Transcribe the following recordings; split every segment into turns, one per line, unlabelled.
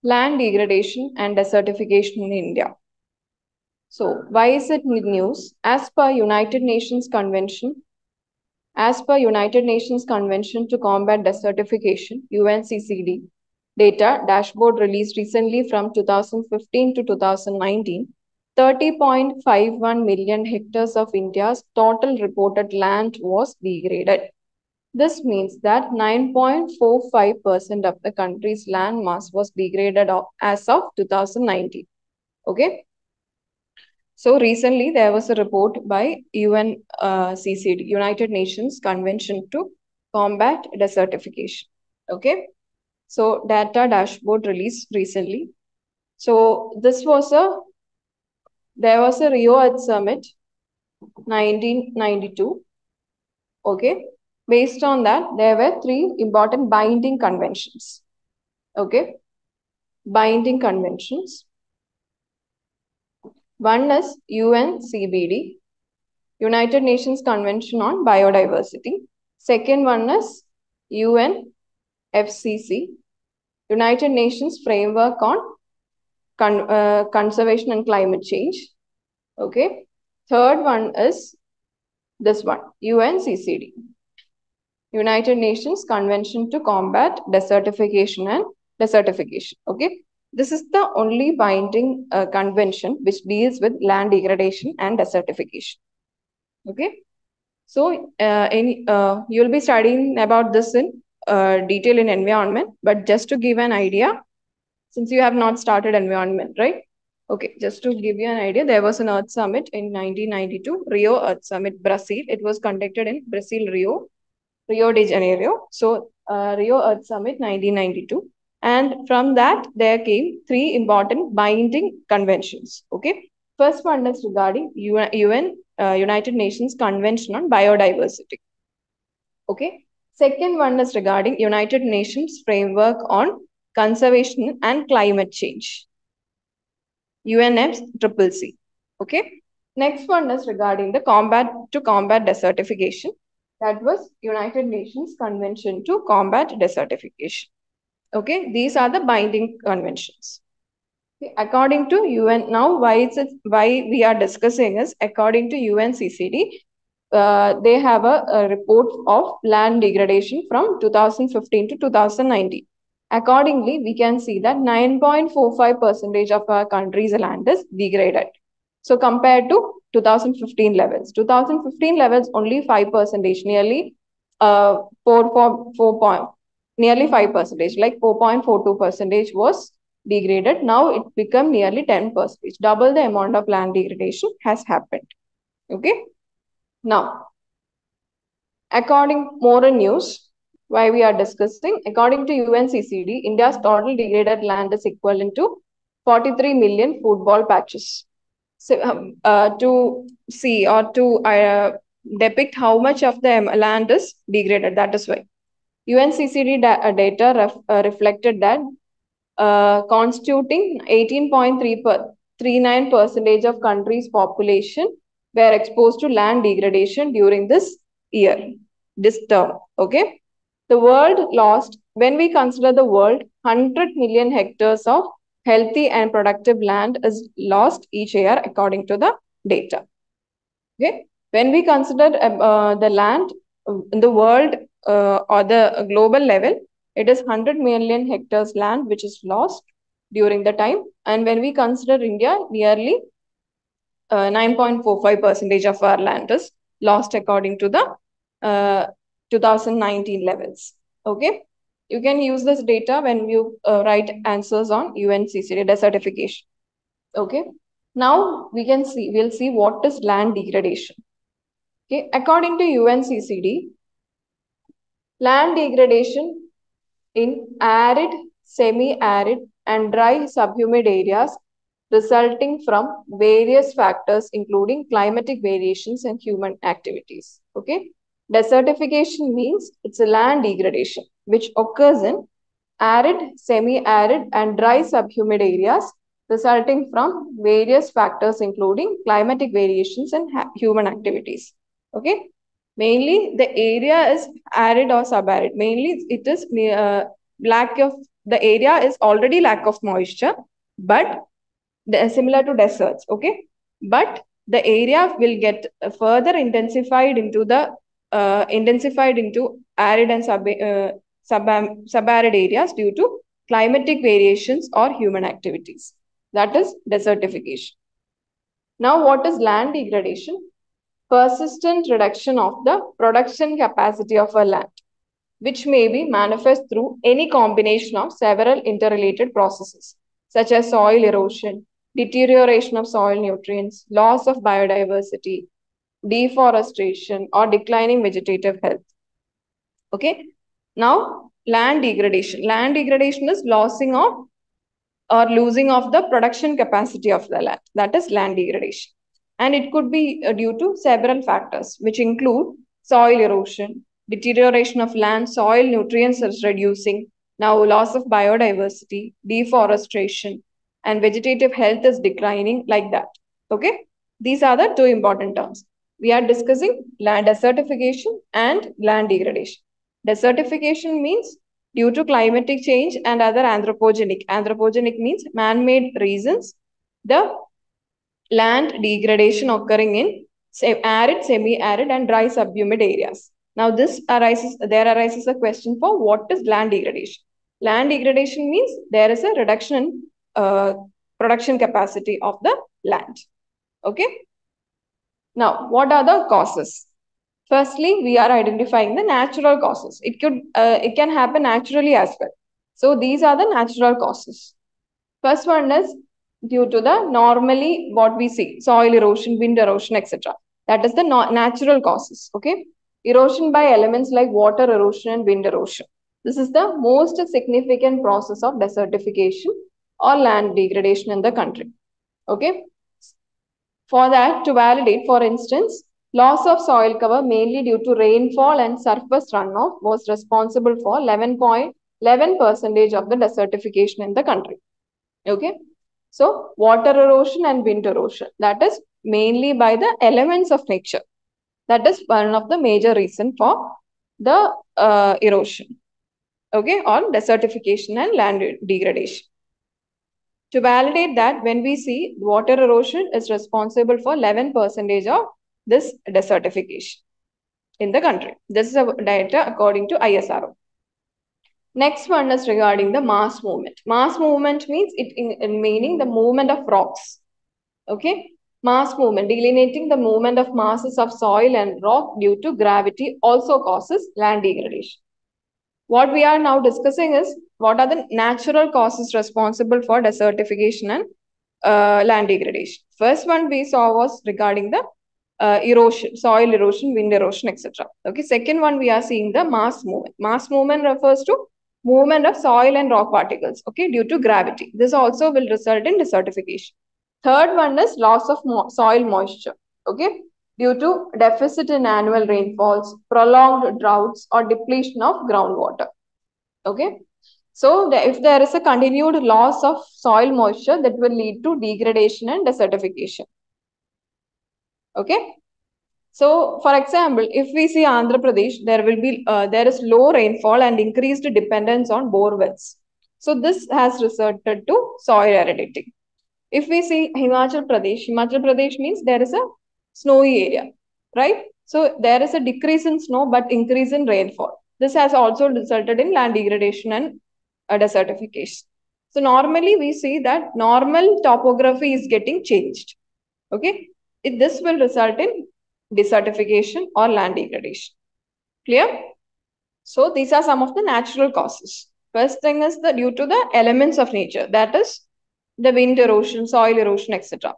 Land degradation and desertification in India. So, why is it news? As per United Nations Convention to Combat Desertification, UNCCD, data dashboard released recently from 2015 to 2019, 30.51 million hectares of India's total reported land was degraded. This means that 9.45% of the country's land mass was degraded as of 2019. Okay. So recently there was a report by UNCCD, United Nations Convention to Combat Desertification. Okay. So data dashboard released recently. So there was a Rio Earth Summit 1992. Okay. Based on that, there were 3 important binding conventions. Okay. Binding conventions. One is UNCBD, United Nations Convention on Biodiversity. Second one is UNFCCC, United Nations Framework on Conservation and Climate Change. Okay. Third one is this one, UNCCD, United Nations Convention to Combat Desertification and Desertification. Okay. This is the only binding convention which deals with land degradation and desertification. Okay. So you'll be studying about this in detail in environment, but just to give an idea, since you have not started environment, right? Okay, just to give you an idea, there was an Earth Summit in 1992, Rio Earth Summit, Brazil. It was conducted in Brazil, Rio de Janeiro. So Rio Earth Summit 1992. And from that, there came 3 important binding conventions. Okay. First one is regarding United Nations Convention on Biodiversity. Okay. Second one is regarding United Nations Framework on Conservation and Climate Change. UNFCCC. Okay. Next one is regarding the combat desertification. That was United Nations Convention to Combat Desertification. Okay, these are the binding conventions. Okay. According to UN, now why we are discussing is according to UNCCD, they have a report of land degradation from 2015 to 2019. Accordingly, we can see that 9.45% of our country's land is degraded. So compared to 2015 levels, only 5%, nearly 5%, like 4.42% was degraded. Now it become nearly 10%. Double the amount of land degradation has happened. Okay. Now, according more news, why we are discussing, according to UNCCD, India's total degraded land is equivalent to 43 million football patches. So, to see or to depict how much of the land is degraded, that is why. UNCCD data reflected that constituting 18.39% of country's population were exposed to land degradation during this term. Okay. The world lost, when we consider the world, 100 million hectares of healthy and productive land is lost each year according to the data. Okay. When we consider the land in the world or the global level, it is 100 million hectares land which is lost during the time. And when we consider India, nearly 9.45% of our land is lost according to the 2019 levels. Okay. You can use this data when you write answers on UNCCD desertification. Okay. Now we'll see what is land degradation. Okay. According to UNCCD, land degradation in arid, semi-arid and dry subhumid areas resulting from various factors including climatic variations and human activities. Okay. Desertification means it's a land degradation which occurs in arid, semi-arid and dry subhumid areas resulting from various factors including climatic variations and human activities. Okay. Mainly the area is arid or subarid. Mainly it is lack of the area is already lack of moisture, but similar to deserts, okay? But the area will get further intensified into arid and subarid areas due to climatic variations or human activities. That is desertification. Now, what is land degradation? Persistent reduction of the production capacity of a land, which may be manifest through any combination of several interrelated processes, such as soil erosion, deterioration of soil nutrients, loss of biodiversity, deforestation, or declining vegetative health. Okay. Now, land degradation. Land degradation is losing of or losing of the production capacity of the land. That is land degradation. And it could be due to several factors, which include soil erosion, deterioration of land, soil nutrients is reducing, now loss of biodiversity, deforestation, and vegetative health is declining, like that. Okay, these are the two important terms. We are discussing land desertification and land degradation. Desertification means due to climatic change and other anthropogenic. Anthropogenic means man-made reasons, the land degradation occurring in arid, semi-arid, and dry subhumid areas. Now, there arises a question for what is land degradation. Land degradation means there is a reduction in production capacity of the land. Okay. Now, what are the causes? Firstly, we are identifying the natural causes. It can happen naturally as well. So these are the natural causes. First one is due to the normally what we see, soil erosion, wind erosion, etc. That is the natural causes. Okay, erosion by elements like water erosion and wind erosion. This is the most significant process of desertification or land degradation in the country. Okay. For that, to validate, for instance, loss of soil cover mainly due to rainfall and surface runoff was responsible for 11% of the desertification in the country. Okay. So, water erosion and wind erosion, that is mainly by the elements of nature. That is one of the major reasons for the erosion. Okay, or desertification and land degradation. To validate that, when we see water erosion is responsible for 11% of this desertification in the country. This is data according to ISRO. Next one is regarding the mass movement. Mass movement means meaning the movement of rocks. Okay, mass movement, delineating the movement of masses of soil and rock due to gravity also causes land degradation. What we are now discussing is what are the natural causes responsible for desertification and land degradation. First one we saw was regarding the erosion, soil erosion, wind erosion, etc. Okay, second one we are seeing the mass movement. Mass movement refers to movement of soil and rock particles, okay, due to gravity. This also will result in desertification. Third one is loss of soil moisture, okay, due to deficit in annual rainfalls, prolonged droughts, or depletion of groundwater. Okay, so if there is a continued loss of soil moisture, that will lead to degradation and desertification. Okay, so for example, if we see Andhra Pradesh, there is low rainfall and increased dependence on bore wells. So this has resulted to soil aridity. If we see Himachal Pradesh means there is a snowy area, right? So there is a decrease in snow but increase in rainfall. This has also resulted in land degradation and desertification. So normally we see that normal topography is getting changed. Okay, this will result in desertification or land degradation. Clear? So these are some of the natural causes. First thing is due to the elements of nature, that is the wind erosion, soil erosion, etc.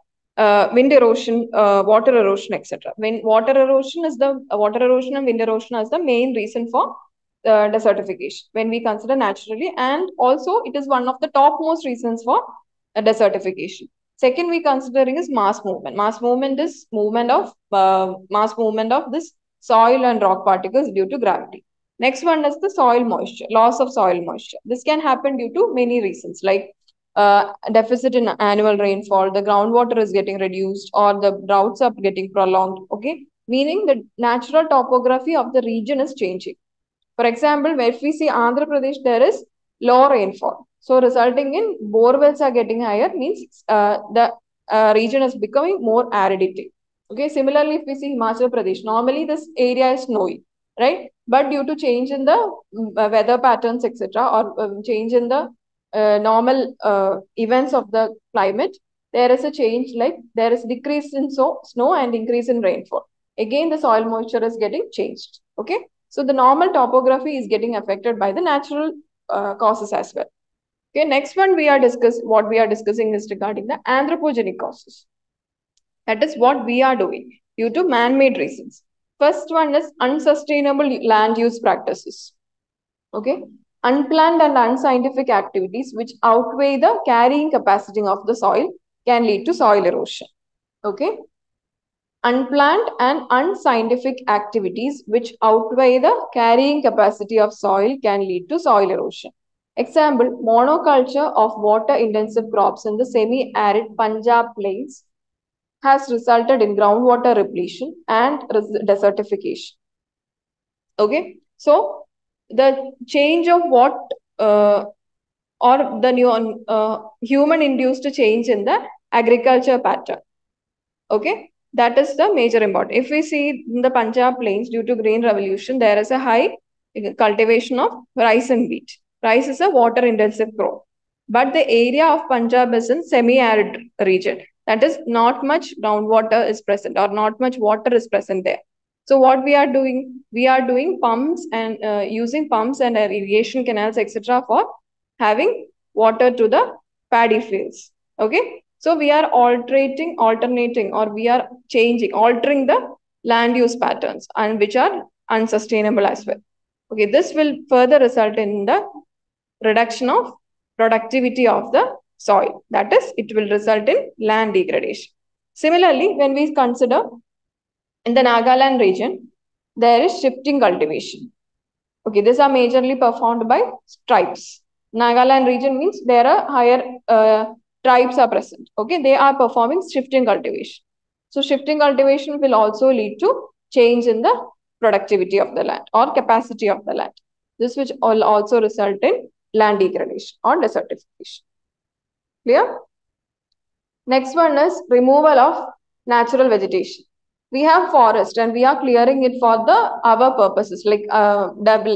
Wind erosion, water erosion, etc. When water erosion and wind erosion is the main reason for desertification when we consider naturally, and also it is one of the topmost reasons for desertification. Second, we considering is mass movement. Mass movement is mass movement of this soil and rock particles due to gravity. Next one is the soil moisture, loss of soil moisture. This can happen due to many reasons like deficit in annual rainfall, the groundwater is getting reduced, or the droughts are getting prolonged. Okay, meaning the natural topography of the region is changing. For example, if we see Andhra Pradesh, there is low rainfall. So resulting in bore wells are getting higher means the region is becoming more aridity. Okay, similarly, if we see Himachal Pradesh, normally this area is snowy, right? But due to change in the weather patterns, etc., or change in the normal events of the climate, there is a change, like there is decrease in snow and increase in rainfall. Again, the soil moisture is getting changed. Okay, so the normal topography is getting affected by the natural causes as well. Okay, next one what we are discussing is regarding the anthropogenic causes. That is what we are doing due to man-made reasons. First one is unsustainable land use practices. Okay, unplanned and unscientific activities which outweigh the carrying capacity of the soil can lead to soil erosion. Okay, unplanned and unscientific activities which outweigh the carrying capacity of soil can lead to soil erosion. Example, monoculture of water-intensive crops in the semi-arid Punjab plains has resulted in groundwater repletion and desertification. Okay, so the change of what or the new human-induced change in the agriculture pattern. Okay, that is the major important. If we see in the Punjab plains, due to green revolution, there is a high cultivation of rice and wheat. Rice is a water intensive crop, but the area of Punjab is in semi-arid region. That is, not much groundwater is present or not much water is present there. So what we are doing? We are doing pumps and using pumps and irrigation canals, etc., for having water to the paddy fields. Okay, so we are alternating, or we are altering the land use patterns, and which are unsustainable as well. Okay, this will further result in the reduction of productivity of the soil. That is, it will result in land degradation. Similarly, when we consider in the Nagaland region, there is shifting cultivation. Okay, these are majorly performed by tribes. Nagaland region means there are higher tribes are present. Okay, they are performing shifting cultivation. So shifting cultivation will also lead to change in the productivity of the land or capacity of the land. This which will also result in land degradation or desertification. Clear? Next one is removal of natural vegetation. We have forest and we are clearing it for the our purposes like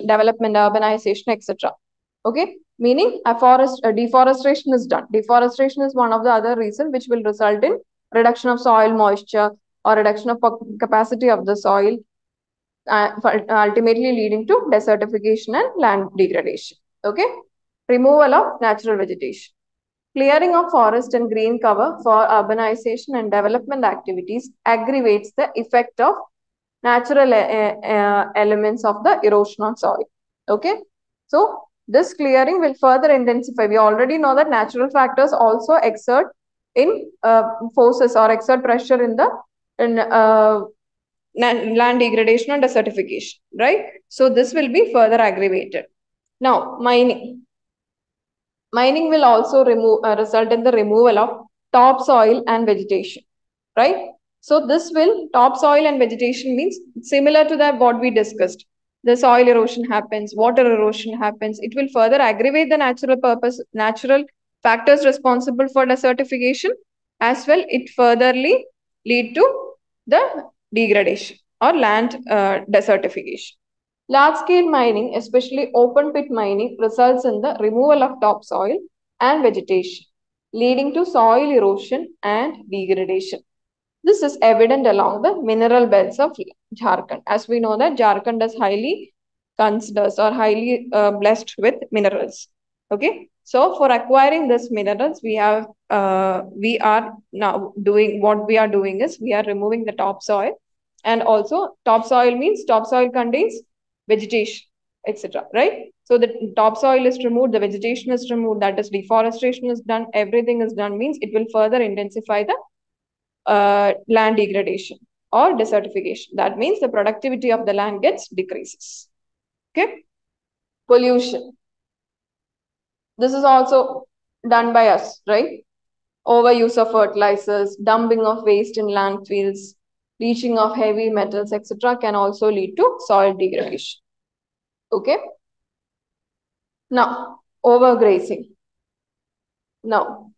development, urbanization, etc. Okay, meaning deforestation is done. Deforestation is one of the other reasons which will result in reduction of soil moisture or reduction of capacity of the soil, ultimately leading to desertification and land degradation. Okay, removal of natural vegetation. Clearing of forest and green cover for urbanization and development activities aggravates the effect of natural elements of the erosion on soil. Okay, so this clearing will further intensify. We already know that natural factors also exert in forces or exert pressure in the land degradation and desertification, right? So this will be further aggravated. Now, mining. Mining will also result in the removal of topsoil and vegetation, right? So this will, topsoil and vegetation means similar to that what we discussed. The soil erosion happens, water erosion happens. It will further aggravate the natural factors responsible for desertification. As well, it furtherly lead to the degradation or land desertification. Large-scale mining, especially open-pit mining, results in the removal of topsoil and vegetation, leading to soil erosion and degradation. This is evident along the mineral belts of Jharkhand. As we know that Jharkhand is highly considered or highly blessed with minerals. Okay, so for acquiring these minerals, we are now doing what we are doing is we are removing the topsoil, and also topsoil means topsoil contains vegetation, etc. Right? So the topsoil is removed, the vegetation is removed, that is deforestation is done, everything is done means it will further intensify the land degradation or desertification. That means the productivity of the land gets decreases. Okay, pollution. This is also done by us, right? Overuse of fertilizers, dumping of waste in landfills, leaching of heavy metals, etc. can also lead to soil degradation. Okay. Now, overgrazing. Now,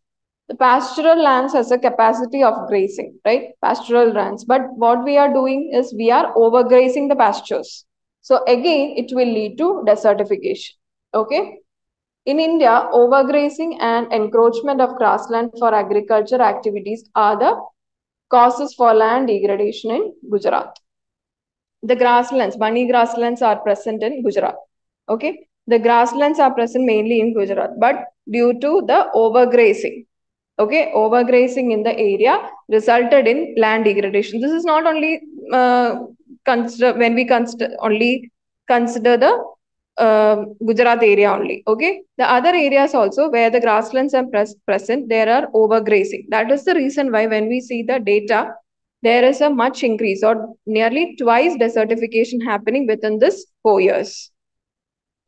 the pastoral lands has a capacity of grazing, right? Pastoral lands. But what we are doing is we are overgrazing the pastures. So again, it will lead to desertification. Okay. In India, overgrazing and encroachment of grassland for agriculture activities are the causes for land degradation in Gujarat. The grasslands, bunny grasslands are present in Gujarat. Okay. The grasslands are present mainly in Gujarat, but due to the overgrazing, okay, overgrazing in the area resulted in land degradation. This is not only consider when we consider the Gujarat area only. Okay, the other areas also where the grasslands are present, there are overgrazing. That is the reason why when we see the data, there is a much increase or nearly twice desertification happening within this 4 years.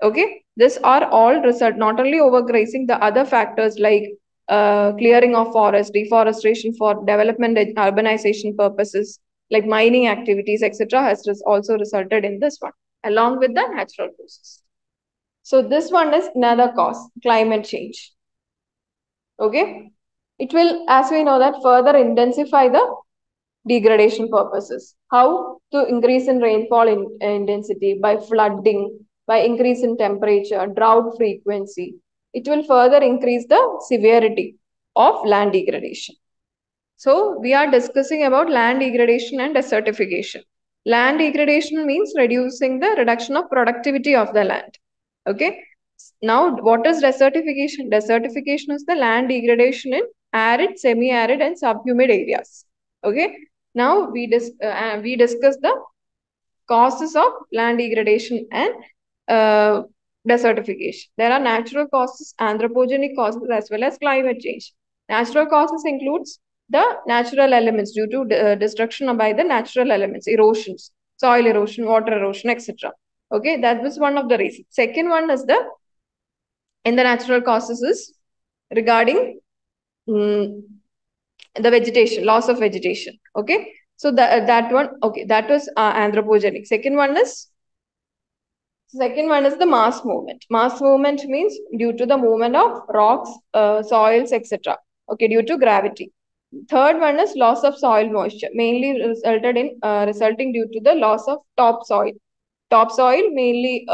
Okay, these are all result not only overgrazing, the other factors like clearing of forest, deforestation for development and urbanization purposes, like mining activities, etc., has also resulted in this one, along with the natural process. So this one is another cause, climate change. Okay, it will, as we know, that further intensify the degradation purposes. How to increase in rainfall intensity by flooding, by increase in temperature, drought frequency. It will further increase the severity of land degradation. So we are discussing about land degradation and desertification. Land degradation means reduction of productivity of the land. Okay. Now, what is desertification? Desertification is the land degradation in arid, semi-arid, and subhumid areas. Okay. Now we discuss the causes of land degradation and desertification. There are natural causes, anthropogenic causes, as well as climate change. Natural causes includes the natural elements due to destruction by the natural elements, erosions, soil erosion, water erosion, etc. Okay, that was one of the reasons. Second one is the natural causes is regarding the vegetation, loss of vegetation. Okay, so that one, okay, that was anthropogenic. Second one is the mass movement. Mass movement means due to the movement of rocks, soils, etc. Okay, due to gravity. Third one is loss of soil moisture, mainly resulting due to the loss of topsoil. Topsoil mainly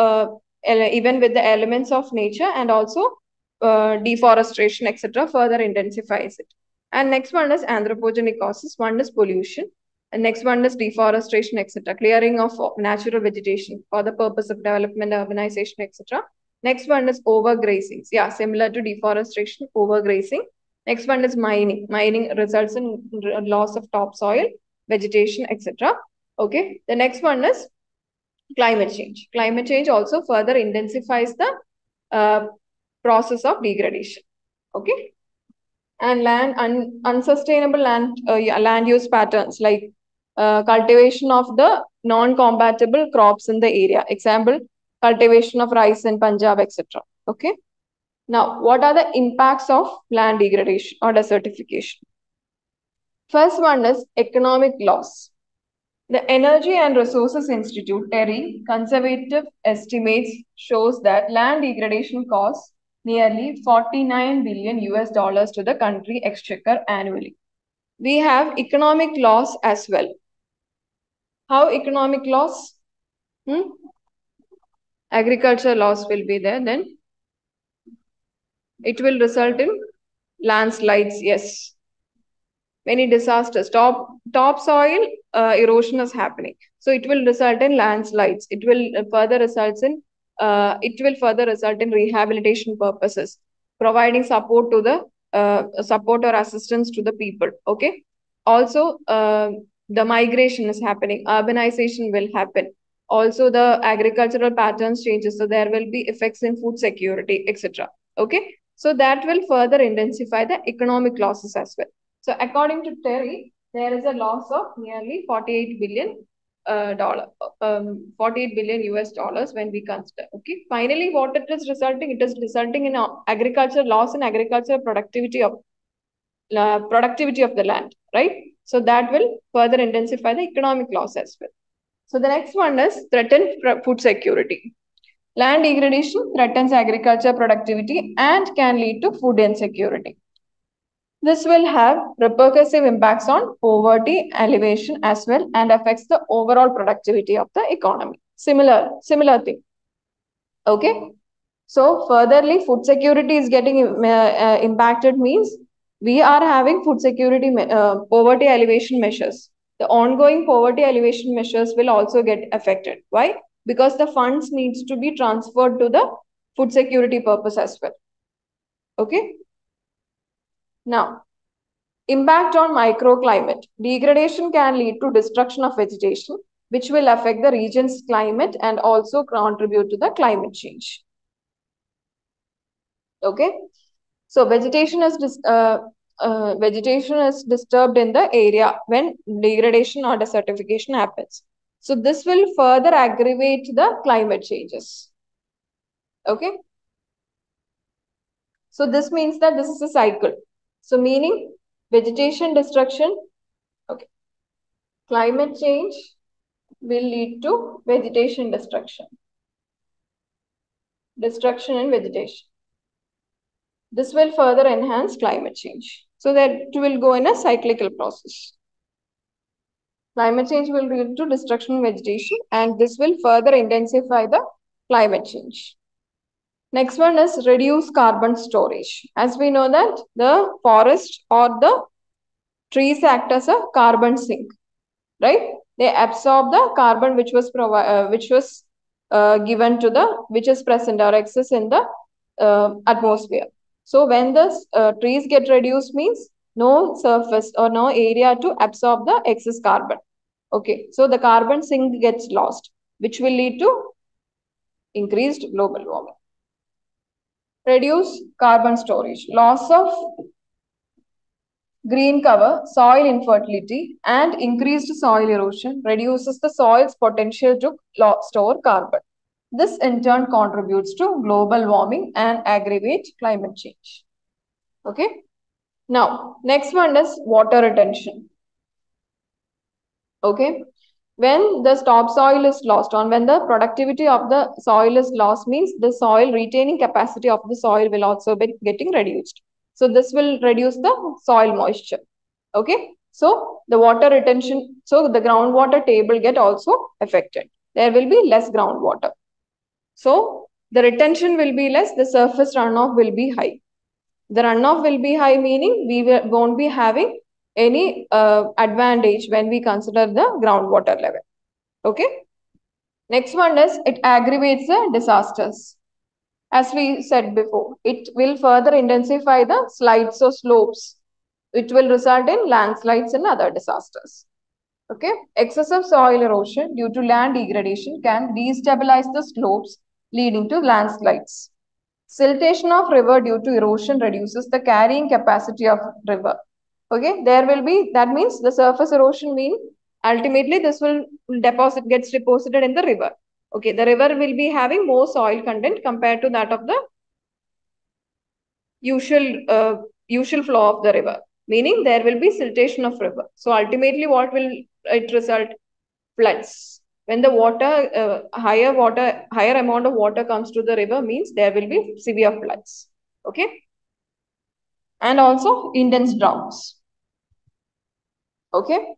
even with the elements of nature, and also deforestation, etc. further intensifies it. And next one is anthropogenic causes. One is pollution. And next one is deforestation, etc. Clearing of natural vegetation for the purpose of development, urbanization, etc. Next one is overgrazing. Yeah, similar to deforestation, overgrazing. Next one is mining. Mining results in loss of topsoil, vegetation, etc. Okay. The next one is climate change. Climate change also further intensifies the process of degradation. Okay. And unsustainable land use patterns like cultivation of the non-compatible crops in the area. Example, cultivation of rice in Punjab, etc. Okay. Now, what are the impacts of land degradation or desertification? First one is economic loss. The Energy and Resources Institute, TERI, conservative estimates shows that land degradation costs nearly 49 billion US dollars to the country exchequer annually. We have economic loss as well. How economic loss? Agriculture loss will be there. Then it will result in landslides. Yes. Many disasters. Topsoil erosion is happening. So it will result in landslides. It will further result in rehabilitation purposes, providing support to the support or assistance to the people. Okay. Also, the migration is happening. Urbanization will happen. Also, the agricultural patterns changes. So there will be effects in food security, etc. Okay. So that will further intensify the economic losses as well. So according to TERI, there is a loss of nearly 48 billion 48 billion US dollars when we consider. Okay. Finally, what it is resulting? It is resulting in agriculture loss in agricultural productivity of the land, right? So that will further intensify the economic loss as well. So the next one is threatened food security. Land degradation threatens agriculture productivity and can lead to food insecurity. This will have repercussive impacts on poverty elevation as well and affects the overall productivity of the economy. Similar thing. Okay. So furtherly, food security is getting impacted means we are having food security poverty elevation measures. The ongoing poverty elevation measures will also get affected. Why? Because the funds needs to be transferred to the food security purpose as well. Okay. Now, impact on microclimate. Degradation can lead to destruction of vegetation, which will affect the region's climate and also contribute to the climate change. Okay. So vegetation is disturbed in the area when degradation or desertification happens. So this will further aggravate the climate changes. Okay. So this means that this is a cycle. So meaning vegetation destruction, okay, climate change will lead to vegetation destruction in vegetation. This will further enhance climate change. So that it will go in a cyclical process. Climate change will lead to destruction of vegetation and this will further intensify the climate change. Next one is reduce carbon storage. As we know that the forest or the trees act as a carbon sink, right? They absorb the carbon which was given to which is present or excess in the atmosphere. So when the trees get reduced means no surface or no area to absorb the excess carbon. Okay, so the carbon sink gets lost, which will lead to increased global warming. Reduce carbon storage, loss of green cover, soil infertility, and increased soil erosion reduces the soil's potential to store carbon. This in turn contributes to global warming and aggravate climate change. Okay. Now, next one is water retention. Okay. When the topsoil is lost or when the productivity of the soil is lost means the soil retaining capacity of the soil will also be getting reduced. So this will reduce the soil moisture. Okay. So the water retention, so the groundwater table get also affected. There will be less groundwater. So the retention will be less, the surface runoff will be high. The runoff will be high meaning we won't be having any advantage when we consider the groundwater level. Okay. Next one is it aggravates the disasters. As we said before, it will further intensify the slides or slopes. It will result in landslides and other disasters. Okay. Excessive soil erosion due to land degradation can destabilize the slopes leading to landslides. Siltation of river due to erosion reduces the carrying capacity of river. Okay, there will be, that means the surface erosion mean ultimately this will gets deposited in the river. Okay, the river will be having more soil content compared to that of the usual flow of the river, meaning there will be siltation of river. So ultimately what will it result? Floods. When the higher amount of water comes to the river means there will be severe floods. Okay. And also intense droughts. Okay.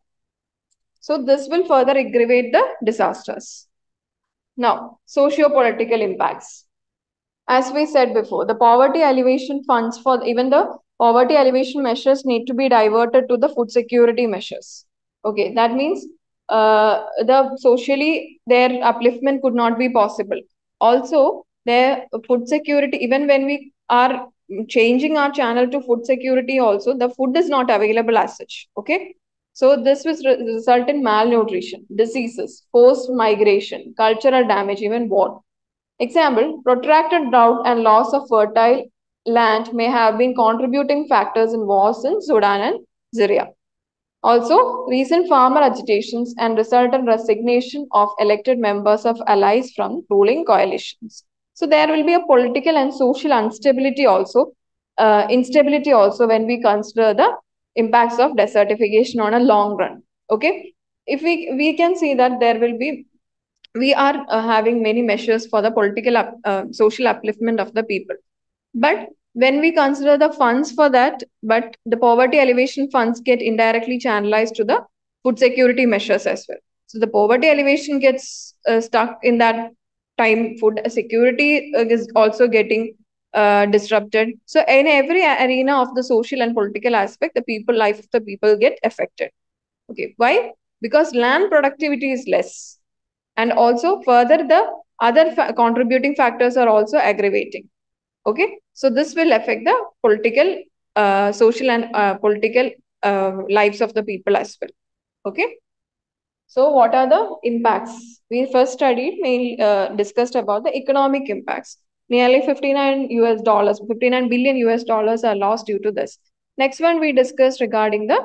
So this will further aggravate the disasters. Now, socio-political impacts. As we said before, the poverty alleviation funds for even the poverty alleviation measures need to be diverted to the food security measures. Okay, that means the socially their upliftment could not be possible. Also, their food security, even when we are changing our channel to food security also, the food is not available as such. Okay. So this will result in malnutrition, diseases, forced migration, cultural damage, even war. Example, protracted drought and loss of fertile land may have been contributing factors in wars in Sudan and Syria. Also, recent farmer agitations and resultant resignation of elected members of allies from ruling coalitions. So there will be a political and social instability also when we consider the impacts of desertification on a long run. Okay, if we can see that there will be we are having many measures for the political social upliftment of the people. But when we consider the funds for that, but the poverty elevation funds get indirectly channelized to the food security measures as well. So the poverty elevation gets stuck in that time. Food security is also getting disrupted. So in every arena of the social and political aspect, the people life of the people get affected. Okay, why? Because land productivity is less, and also further the other contributing factors are also aggravating. Okay, so this will affect the political, social and political lives of the people as well. Okay, so what are the impacts? We first studied, mainly discussed about the economic impacts. Nearly 59 billion US dollars are lost due to this. Next one we discussed regarding the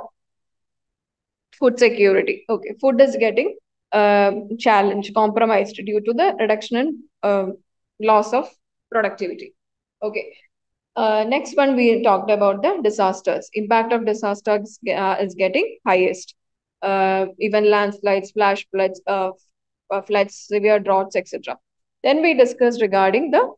food security. Okay, food is getting challenged, compromised due to the reduction in loss of productivity. Okay. Next one, we talked about the disasters. Impact of disasters is getting highest. Even landslides, flash floods, floods, severe droughts, etc. Then we discussed regarding the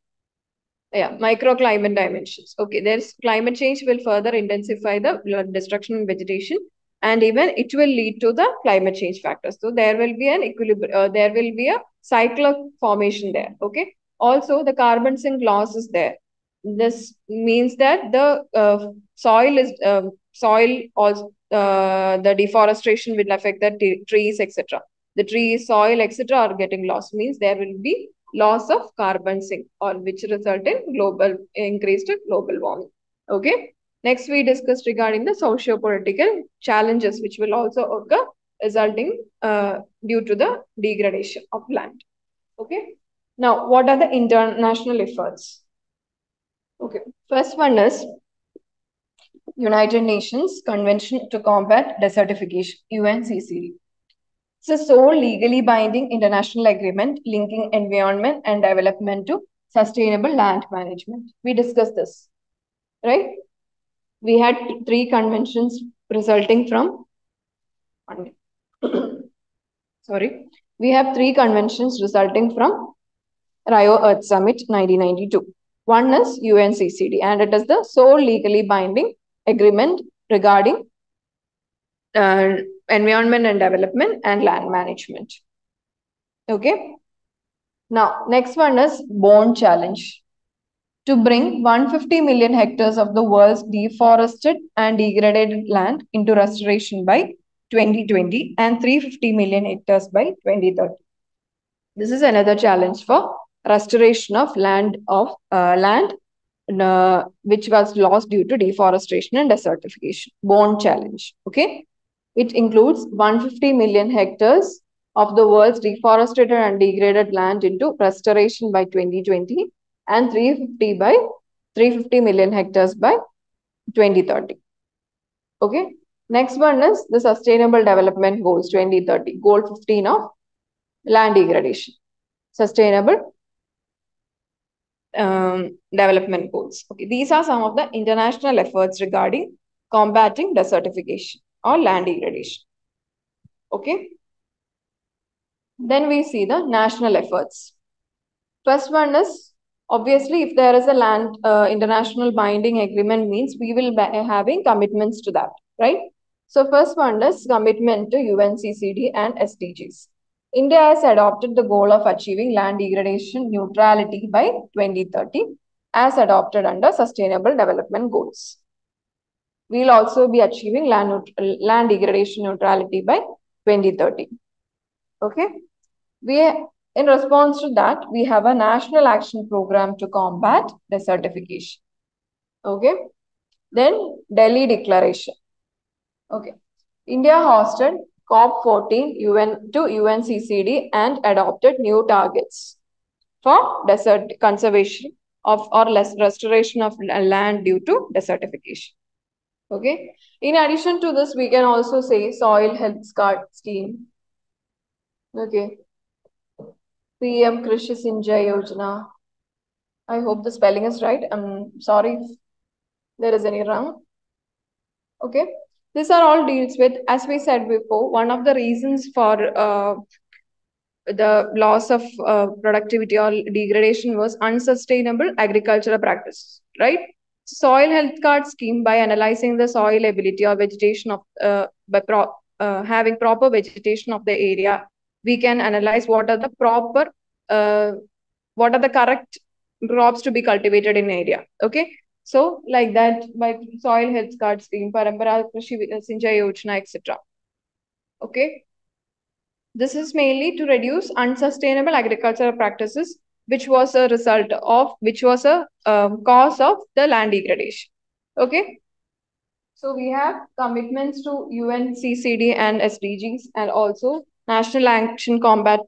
microclimate dimensions. Okay, there's climate change will further intensify the destruction in vegetation, and even it will lead to the climate change factors. So there will be an equilibrium, there will be a cycle of formation there. Okay, also the carbon sink loss is there. This means that the soil also, the deforestation will affect the trees, etc. The trees, soil, etc. are getting lost. Means there will be loss of carbon sink, or which result in global increased global warming. Okay. Next, we discussed regarding the socio-political challenges which will also occur, resulting due to the degradation of land. Okay. Now, what are the international efforts? Okay. First one is United Nations Convention to Combat Desertification, UNCCD. It's a sole legally binding international agreement linking environment and development to sustainable land management. We discussed this, right? We had 3 conventions resulting from, sorry, we have 3 conventions resulting from Rio Earth Summit 1992. One is UNCCD, and it is the sole legally binding agreement regarding environment and development and land management. Okay. Now, next one is Bond Challenge. To bring 150 million hectares of the world's deforested and degraded land into restoration by 2020 and 350 million hectares by 2030. This is another challenge for restoration of land which was lost due to deforestation and desertification. Bond Challenge. Okay. It includes 150 million hectares of the world's deforested and degraded land into restoration by 2020 and 350 million hectares by 2030. Okay. Next one is the Sustainable Development Goals 2030. Goal 15 of land degradation. Sustainable development goals. Okay. These are some of the international efforts regarding combating desertification or land degradation. Okay. Then we see the national efforts. First one is, obviously, if there is a land international binding agreement, means we will be having commitments to that, right? So first one is commitment to UNCCD and SDGs. India has adopted the goal of achieving land degradation neutrality by 2030 as adopted under Sustainable Development Goals. We will also be achieving land degradation neutrality by 2030. Okay. In response to that, we have a national action program to combat desertification. Okay. Then Delhi Declaration. Okay. India hosted COP14 to UNCCD and adopted new targets for desert conservation of or less restoration of land due to desertification. Okay. In addition to this, we can also say soil health scheme. Okay. PM Krishi Sinjay Yojana. I hope the spelling is right. I'm sorry if there is any wrong. Okay. These are all deals with, as we said before, one of the reasons for the loss of productivity or degradation was unsustainable agricultural practices, right? Soil health card scheme, by analyzing the soil ability or vegetation of having proper vegetation of the area, we can analyze what are the proper what are the correct crops to be cultivated in area. Okay, so like that, by soil health card scheme, Parampara Krishi Sinchai Yojana, etc. Okay, this is mainly to reduce unsustainable agricultural practices, which was a result of, which was a cause of the land degradation. Okay, so we have commitments to UNCCD and SDGs, and also National Action Combat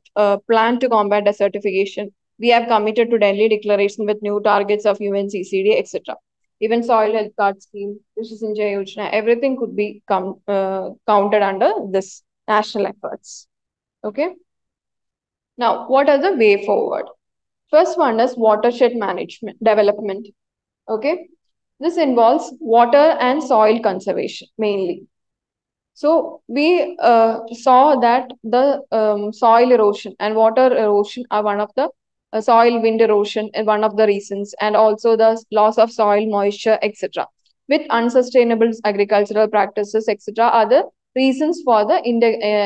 Plan to Combat Desertification. We have committed to Delhi Declaration with new targets of UNCCD, etc. Even soil health card scheme, Krishi Sinchai Yojana, everything could be counted under this national efforts. Okay. Now, what are the way forward? First one is watershed management development. Okay. This involves water and soil conservation mainly. So we saw that the soil erosion and water erosion are one of the soil wind erosion is one of the reasons, and also the loss of soil moisture, etc. With unsustainable agricultural practices, etc. are the reasons for the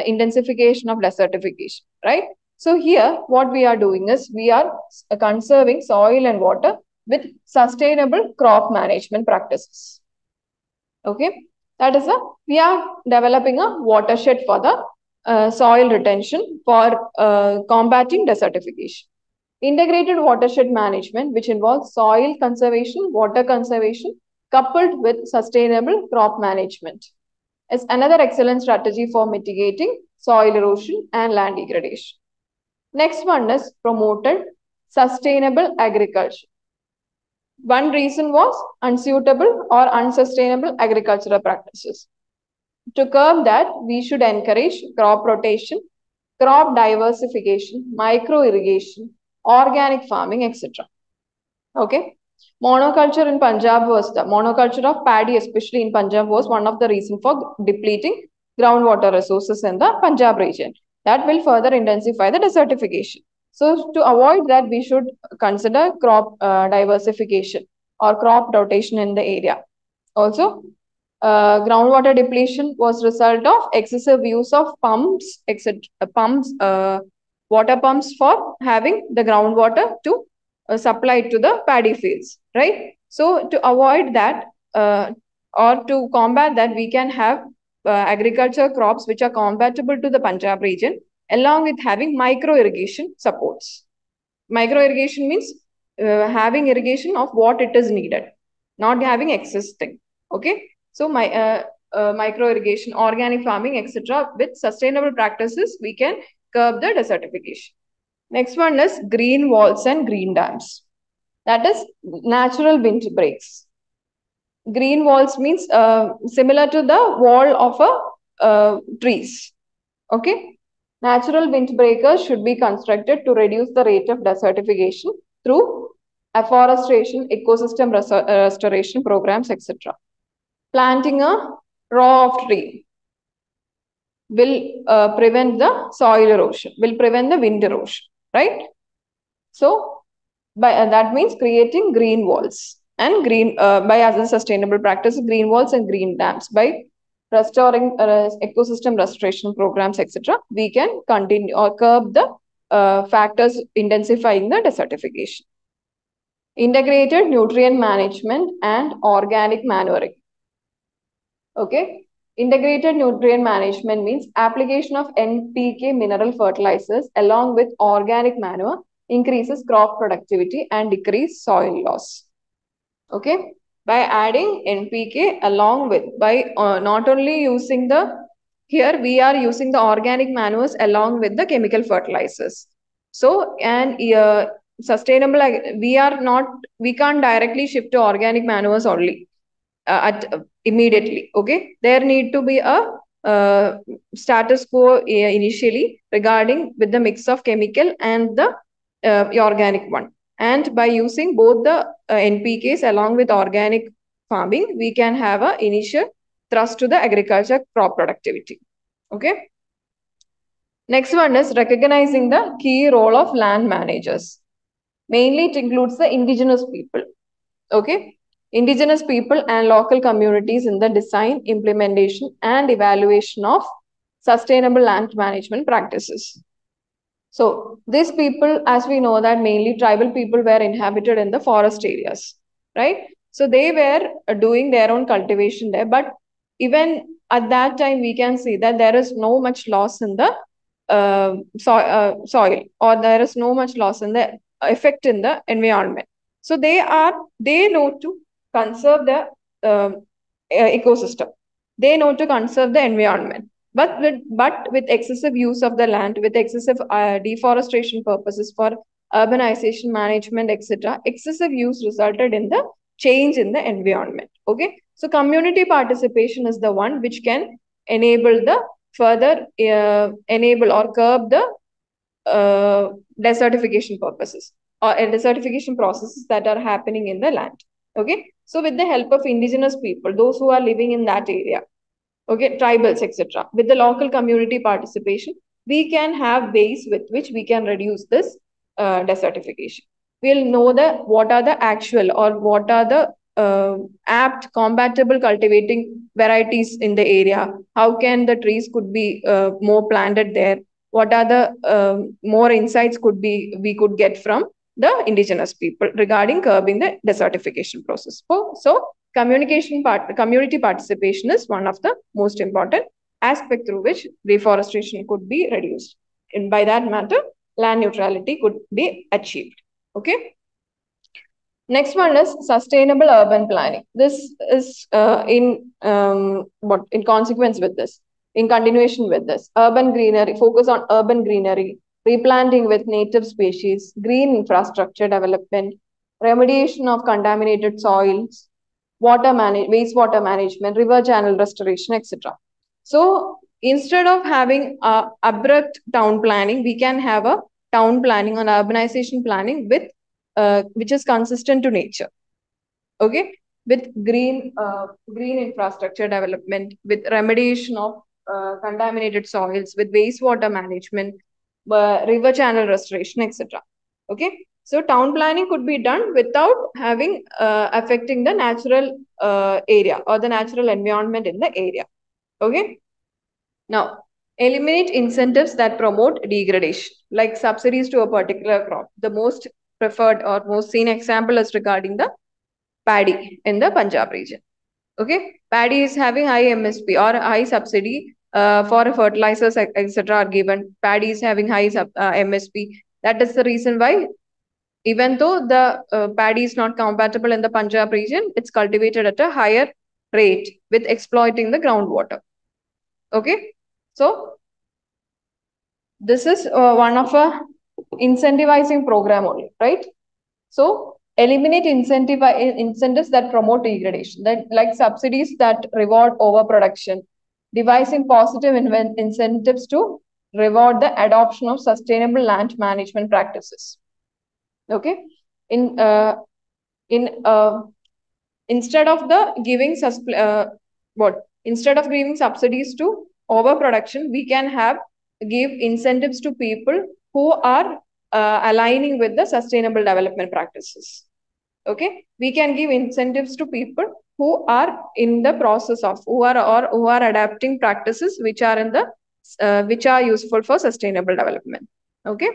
intensification of desertification, right? So here what we are doing is we are conserving soil and water with sustainable crop management practices. Okay, that is we are developing a watershed for the soil retention for combating desertification. Integrated watershed management, which involves soil conservation, water conservation, coupled with sustainable crop management, is another excellent strategy for mitigating soil erosion and land degradation. Next one is promoted sustainable agriculture. One reason was unsuitable or unsustainable agricultural practices. To curb that, we should encourage crop rotation, crop diversification, micro irrigation, organic farming, etc. Okay. Monoculture in Punjab was the monoculture of paddy, especially in Punjab, was one of the reasons for depleting groundwater resources in the Punjab region. That will further intensify the desertification. So to avoid that, we should consider crop diversification or crop rotation in the area. Also, groundwater depletion was result of excessive use of pumps, etc. Water pumps for having the groundwater to supply to the paddy fields, right? So to avoid that or to combat that, we can have agriculture crops which are compatible to the Punjab region, along with having micro irrigation supports. Micro irrigation means having irrigation of what it is needed, not having excess thing. Okay, so micro irrigation, organic farming, etc. with sustainable practices, we can curb the desertification. Next one is green walls and green dams. That is natural windbreaks. Green walls means similar to the wall of a trees. Okay. Natural windbreakers should be constructed to reduce the rate of desertification through afforestation, ecosystem restoration programs, etc. Planting a row of tree will prevent the soil erosion, will prevent the wind erosion, right? So that means creating green walls and green by other sustainable practices, green walls and green dams. By restoring ecosystem restoration programs, etc., we can continue or curb the factors intensifying the desertification. Integrated nutrient management and organic manuring. Okay. Integrated nutrient management means application of NPK mineral fertilizers along with organic manure increases crop productivity and decrease soil loss. Okay. By adding NPK along with, by not only using the, here we are using the organic manures along with the chemical fertilizers. So, and sustainable, we can't directly shift to organic manures only immediately. Okay, there need to be a status quo initially regarding with the mix of chemical and the organic one. And by using both the NPKs along with organic farming, we can have a initial thrust to the agriculture crop productivity. Okay. Next one is recognizing the key role of land managers. Mainly it includes the indigenous people. Okay, indigenous people and local communities in the design, implementation, and evaluation of sustainable land management practices. So these people, as we know that mainly tribal people were inhabited in the forest areas, right? So they were doing their own cultivation there, but even at that time we can see that there is no much loss in the soil, or there is no much loss in the effect in the environment. So they know to conserve the ecosystem. They know to conserve the environment. But with excessive use of the land, with excessive deforestation purposes for urbanization, management, etc., excessive use resulted in the change in the environment. Okay, so community participation is the one which can enable the further enable or curb the desertification purposes or desertification processes that are happening in the land. Okay, so with the help of indigenous people, those who are living in that area, okay, tribals, etc., with the local community participation, we can have ways with which we can reduce this desertification. We'll know what are the actual or what are the apt compatible cultivating varieties in the area. How can the trees could be more planted there? What are the more insights we could get from the indigenous people regarding curbing the desertification process? So community participation is one of the most important aspect through which deforestation could be reduced. And by that matter, land neutrality could be achieved. Okay. Next one is sustainable urban planning. This is in consequence with this, in continuation with this. Urban greenery, focus on urban greenery, replanting with native species, green infrastructure development, remediation of contaminated soils, wastewater management, river channel restoration, etc. So instead of having abrupt town planning, we can have a town planning or urbanization planning with which is consistent to nature. Okay, with green infrastructure development, with remediation of contaminated soils, with wastewater management, river channel restoration, etc. Okay, so town planning could be done without having affecting the natural area or the natural environment in the area. Okay, now eliminate incentives that promote degradation, like subsidies to a particular crop. The most preferred or most seen example is regarding the paddy in the Punjab region. Okay, paddy is having high MSP or high subsidy for fertilizers, etc. are given. Paddy is having high MSP. That is the reason why, even though the paddy is not compatible in the Punjab region, it's cultivated at a higher rate with exploiting the groundwater. Okay, so this is one of a incentivizing program only, right? So eliminate incentives that promote degradation, that like subsidies that reward overproduction, devising positive incentives to reward the adoption of sustainable land management practices. Okay, in instead of giving subsidies to overproduction, we can give incentives to people who are aligning with the sustainable development practices. Okay, we can give incentives to people who are in the process of who are adapting practices which are in the which are useful for sustainable development. Okay,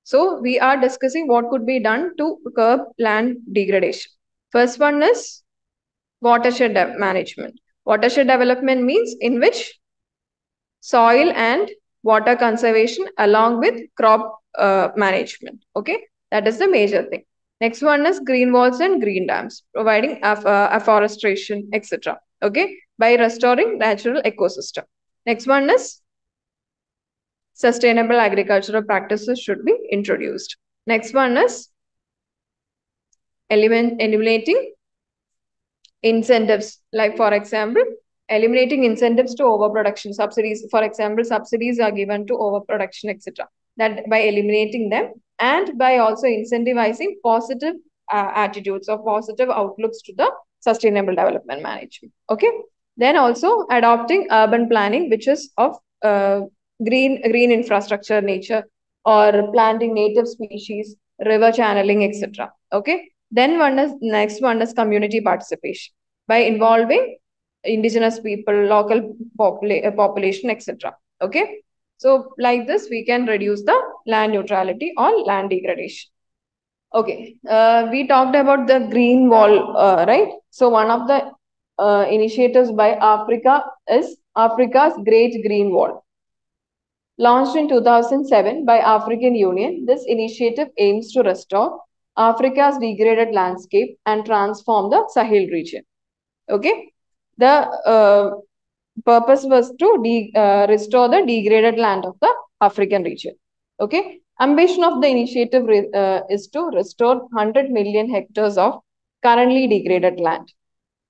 so we are discussing what could be done to curb land degradation. First one is watershed management. Watershed development means in which soil and water conservation along with crop management. Okay, that is the major thing. Next one is green walls and green dams, providing afforestation, etc. Okay, by restoring natural ecosystem. Next one is sustainable agricultural practices should be introduced. Next one is eliminating incentives, like for example, eliminating incentives to overproduction, subsidies. For example, subsidies are given to overproduction, etc. That by eliminating them and by also incentivizing positive attitudes or positive outlooks to the sustainable development management. Okay. Then also adopting urban planning, which is of green infrastructure nature, or planting native species, river channeling, etc. Okay. Then next one is community participation by involving indigenous people, local population, etc. Okay. So like this, we can reduce the land neutrality or land degradation. Okay, we talked about the green wall, right? So one of the initiatives by Africa is Africa's Great Green Wall. Launched in 2007 by African Union, this initiative aims to restore Africa's degraded landscape and transform the Sahel region. Okay, the purpose was to restore the degraded land of the African region. Okay, ambition of the initiative is to restore 100 million hectares of currently degraded land,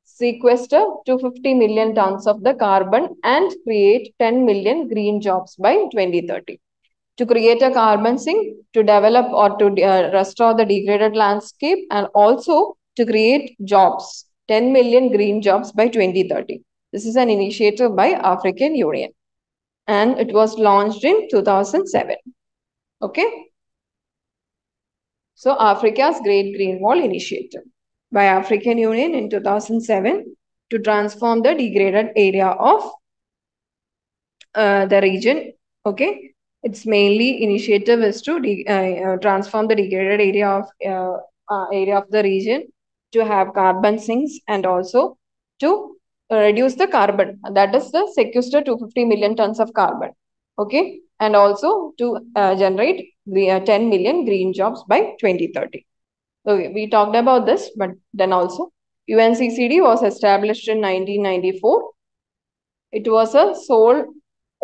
sequester 250 million tons of the carbon, and create 10 million green jobs by 2030. To create a carbon sink, to develop or to restore the degraded landscape, and also to create jobs, 10 million green jobs by 2030. This is an initiative by African Union, and it was launched in 2007. Okay. So Africa's Great Green Wall Initiative by African Union in 2007 to transform the degraded area of the region. Okay. Its mainly initiative is to transform the degraded area of the region, to have carbon sinks, and also to reduce the carbon. That is the sequester 250 million tons of carbon. Okay, and also to generate 10 million green jobs by 2030. Okay, we talked about this, but then also UNCCD was established in 1994. It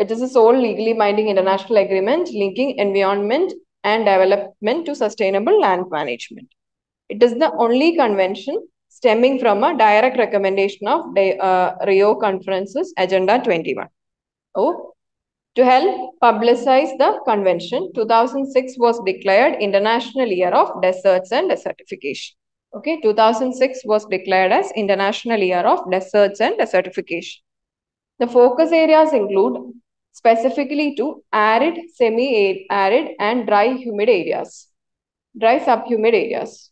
is a sole legally binding international agreement linking environment and development to sustainable land management. It is the only convention stemming from a direct recommendation of Rio Conference's Agenda 21. Oh, to help publicize the convention, 2006 was declared International Year of Deserts and Desertification. Okay, 2006 was declared as International Year of Deserts and Desertification. The focus areas include specifically to arid, semi-arid, and dry humid areas, dry subhumid areas.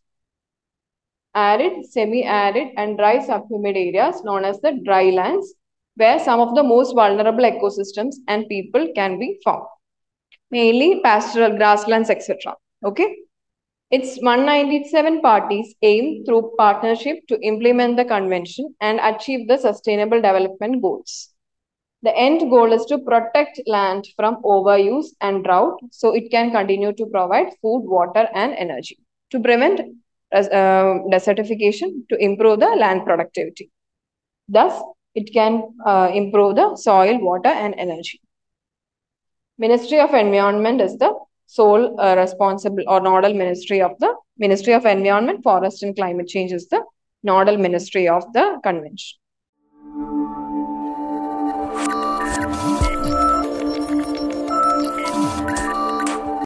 Arid, semi-arid, and dry subhumid areas known as the dry lands, where some of the most vulnerable ecosystems and people can be found, mainly pastoral grasslands, etc. Okay. Its 197 parties aim through partnership to implement the convention and achieve the sustainable development goals. The end goal is to protect land from overuse and drought so it can continue to provide food, water, and energy. To prevent desertification, to improve the land productivity. Thus, it can improve the soil, water, and energy. Ministry of Environment is the sole responsible or nodal ministry of the Ministry of Environment, Forest and Climate Change is the nodal ministry of the convention.